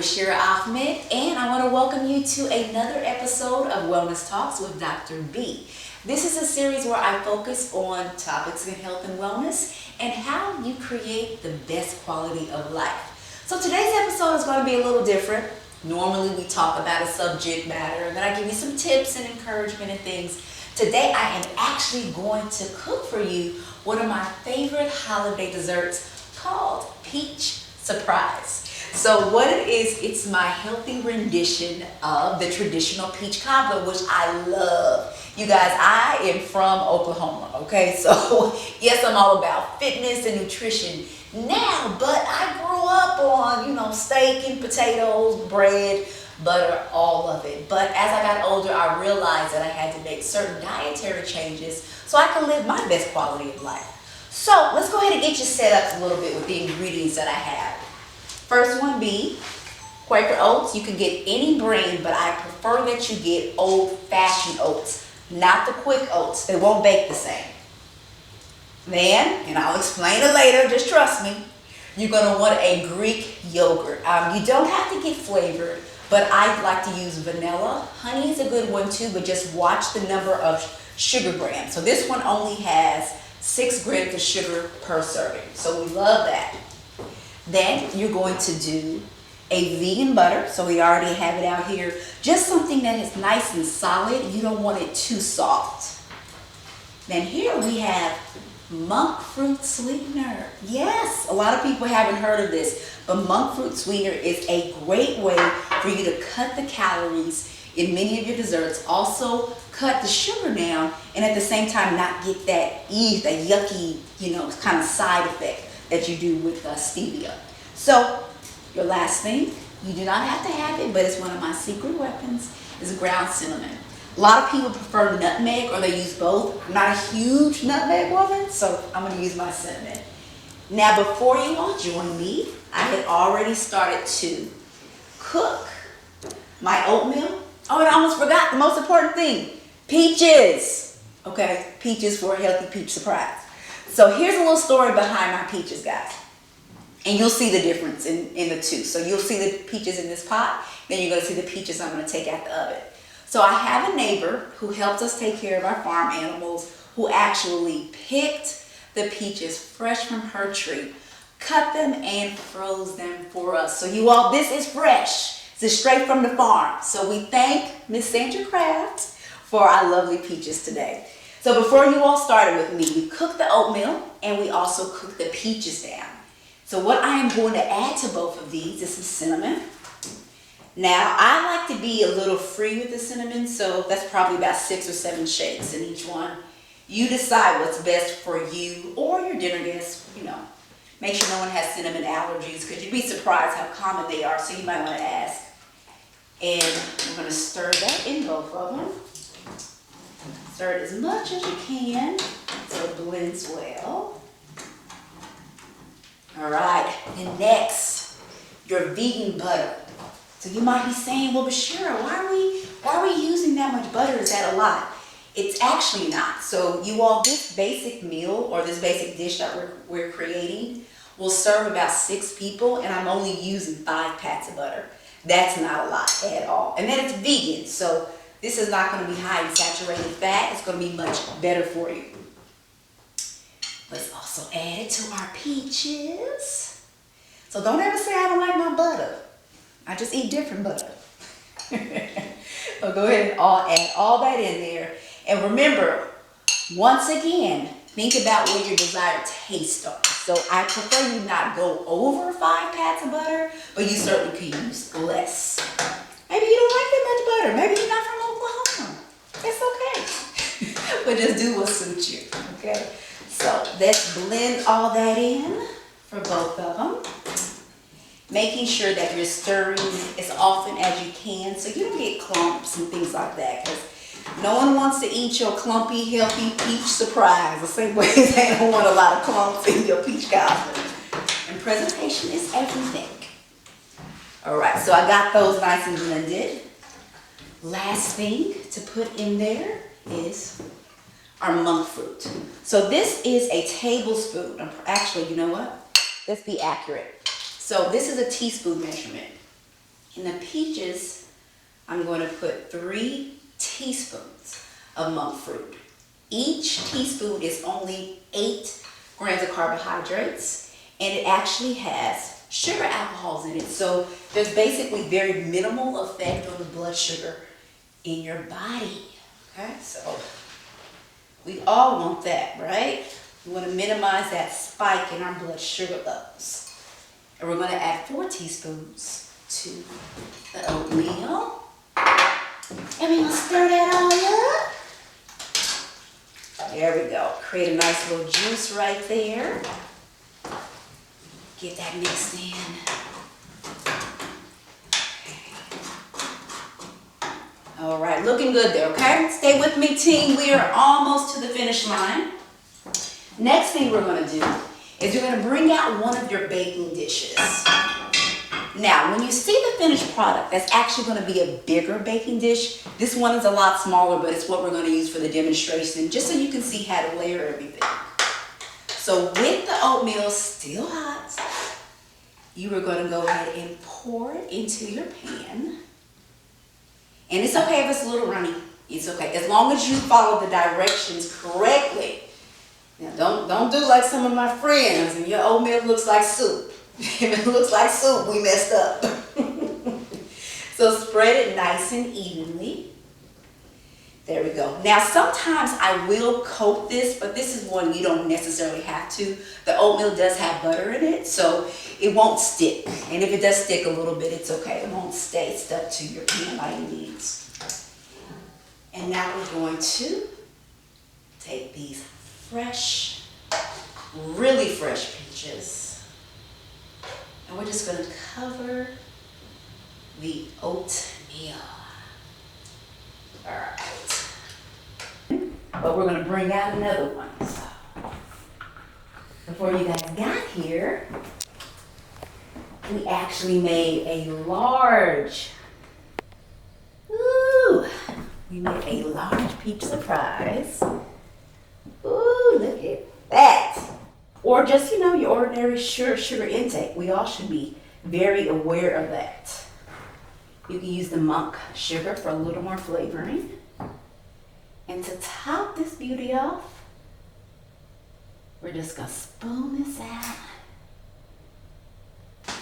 Basheerah Ahmad, and I want to welcome you to another episode of Wellness Talks with Dr. B. This is a series where I focus on topics in health and wellness and how you create the best quality of life. So today's episode is going to be a little different. Normally we talk about a subject matter and then I give you some tips and encouragement and things. Today I am actually going to cook for you one of my favorite holiday desserts called Peach Surprise. So what it is, it's my healthy rendition of the traditional peach cobbler, which I love. You guys, I am from Oklahoma, okay? So yes, I'm all about fitness and nutrition now, but I grew up on, steak and potatoes, bread, butter, all of it. But as I got older, I realized that I had to make certain dietary changes so I can live my best quality of life. So let's go ahead and get you set up a little bit with the ingredients that I have. First one be Quaker Oats. You can get any brand, but I prefer that you get old-fashioned oats, not the quick oats. They won't bake the same. Then, and I'll explain it later, just trust me, you're going to want a Greek yogurt. You don't have to get flavored, but I like to use vanilla. Honey is a good one too, but just watch the number of sugar grams. So this one only has 6 grams of sugar per serving. So we love that. Then you're going to do a vegan butter. So we already have it out here. Just something that is nice and solid. You don't want it too soft. Then here we have monk fruit sweetener. Yes, a lot of people haven't heard of this, but monk fruit sweetener is a great way for you to cut the calories in many of your desserts. Also cut the sugar down and at the same time not get that yucky, kind of side effect that you do with stevia. So your last thing, you do not have to have it, but it's one of my secret weapons, is ground cinnamon. A lot of people prefer nutmeg or they use both. I'm not a huge nutmeg woman, so I'm going to use my cinnamon. Now before you all join me, I had already started to cook my oatmeal. Oh, and I almost forgot the most important thing, peaches. Okay, peaches for a healthy peach surprise. So here's a little story behind my peaches, guys. And you'll see the difference in the two. So you'll see the peaches in this pot, then you're going to see the peaches I'm going to take out the oven. So I have a neighbor who helps us take care of our farm animals who actually picked the peaches fresh from her tree, cut them and froze them for us. So you all, this is fresh. This is straight from the farm. So we thank Miss Sandra Kraft for our lovely peaches today. So before you all started with me, we cooked the oatmeal and we also cooked the peaches down. So what I am going to add to both of these is some cinnamon. Now I like to be a little free with the cinnamon, so that's probably about 6 or 7 shakes in each one. You decide what's best for you or your dinner guests, Make sure no one has cinnamon allergies because you'd be surprised how common they are, so you might want to ask. And I'm going to stir that in both of them. Stir it as much as you can so it blends well. All right, and next, your vegan butter. So you might be saying, well, Basheerah, why are we using that much butter? Is that a lot? It's actually not. So you all, this basic meal or this basic dish that we're creating will serve about 6 people, and I'm only using 5 pats of butter. That's not a lot at all. And then it's vegan, so this is not going to be high in saturated fat. It's going to be much better for you. Let's also add it to our peaches. So don't ever say I don't like my butter. I just eat different butter. So go ahead and add all that in there. And remember, once again, think about what your desired taste are. So I prefer you not go over 5 pats of butter, but you certainly can use less. Maybe you don't like that much butter. Maybe you're not from Oklahoma. It's okay. But just do what suits you, okay? So let's blend all that in for both of them. Making sure that you're stirring as often as you can so you don't get clumps and things like that. Because no one wants to eat your clumpy, healthy peach surprise the same way they don't want a lot of clumps in your peach cobbler. And presentation is everything. All right, so I got those nice and blended. Last thing to put in there is our monk fruit. So this is a tablespoon. Actually, you know what? Let's be accurate. So this is a teaspoon measurement. In the peaches, I'm going to put 3 teaspoons of monk fruit. Each teaspoon is only 8 grams of carbohydrates, and it actually has sugar alcohols in it. So there's basically very minimal effect on the blood sugar in your body. Okay, so we all want that, right? We want to minimize that spike in our blood sugar levels. And we're going to add 4 teaspoons to the oatmeal. And we're going to stir that all up. There we go. Create a nice little juice right there. Get that mixed in. All right, looking good there, okay? Stay with me, team. We are almost to the finish line. Next thing we're going to do is you're going to bring out one of your baking dishes. Now, when you see the finished product, that's actually going to be a bigger baking dish. This one is a lot smaller, but it's what we're going to use for the demonstration, just so you can see how to layer everything. So with the oatmeal still hot, you are going to go ahead and pour it into your pan. And it's okay if it's a little runny. It's okay, as long as you follow the directions correctly. Now, don't do like some of my friends and your oatmeal looks like soup. If it looks like soup, we messed up. So spread it nice and evenly. There we go. Now, sometimes I will coat this, but this is one you don't necessarily have to. The oatmeal does have butter in it, so it won't stick. And if it does stick a little bit, it's okay. It won't stay stuck to your pan by any means. And now we're going to take these fresh, really fresh peaches. And we're just going to cover the oatmeal. All right. But we're going to bring out another one. So, before you guys got here, we actually made a large, we made a large peach surprise. Ooh, look at that. Or just, your ordinary sugar intake. We all should be very aware of that. You can use the monk sugar for a little more flavoring. And to top this beauty off, we're just going to spoon this out.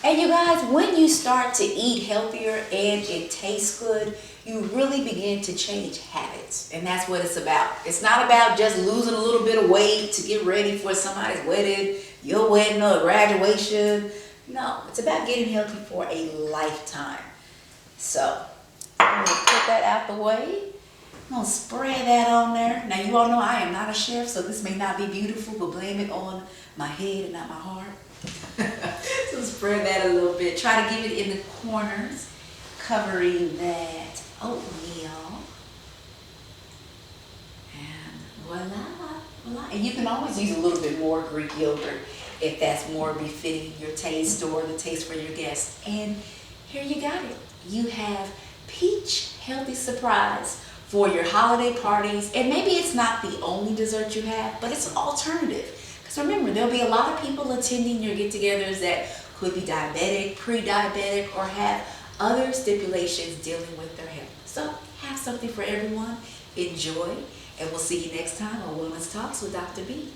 And you guys, when you start to eat healthier and it tastes good, you really begin to change habits. And that's what it's about. It's not about just losing a little bit of weight to get ready for somebody's wedding, your wedding, or graduation. No, it's about getting healthy for a lifetime. So, I'm going to put that out the way. I'm going to spread that on there. Now, you all know I am not a chef, so this may not be beautiful, but blame it on my head and not my heart. So spread that a little bit. Try to give it in the corners, covering that oatmeal. And voila, voila. And you can always use a little bit more Greek yogurt if that's more befitting your taste or the taste for your guests. And here you got it. You have peach healthy surprise for your holiday parties. And maybe it's not the only dessert you have, but it's an alternative. Because remember, there'll be a lot of people attending your get-togethers that could be diabetic, pre-diabetic, or have other stipulations dealing with their health. So have something for everyone. Enjoy, and we'll see you next time on Wellness Talks with Dr. B.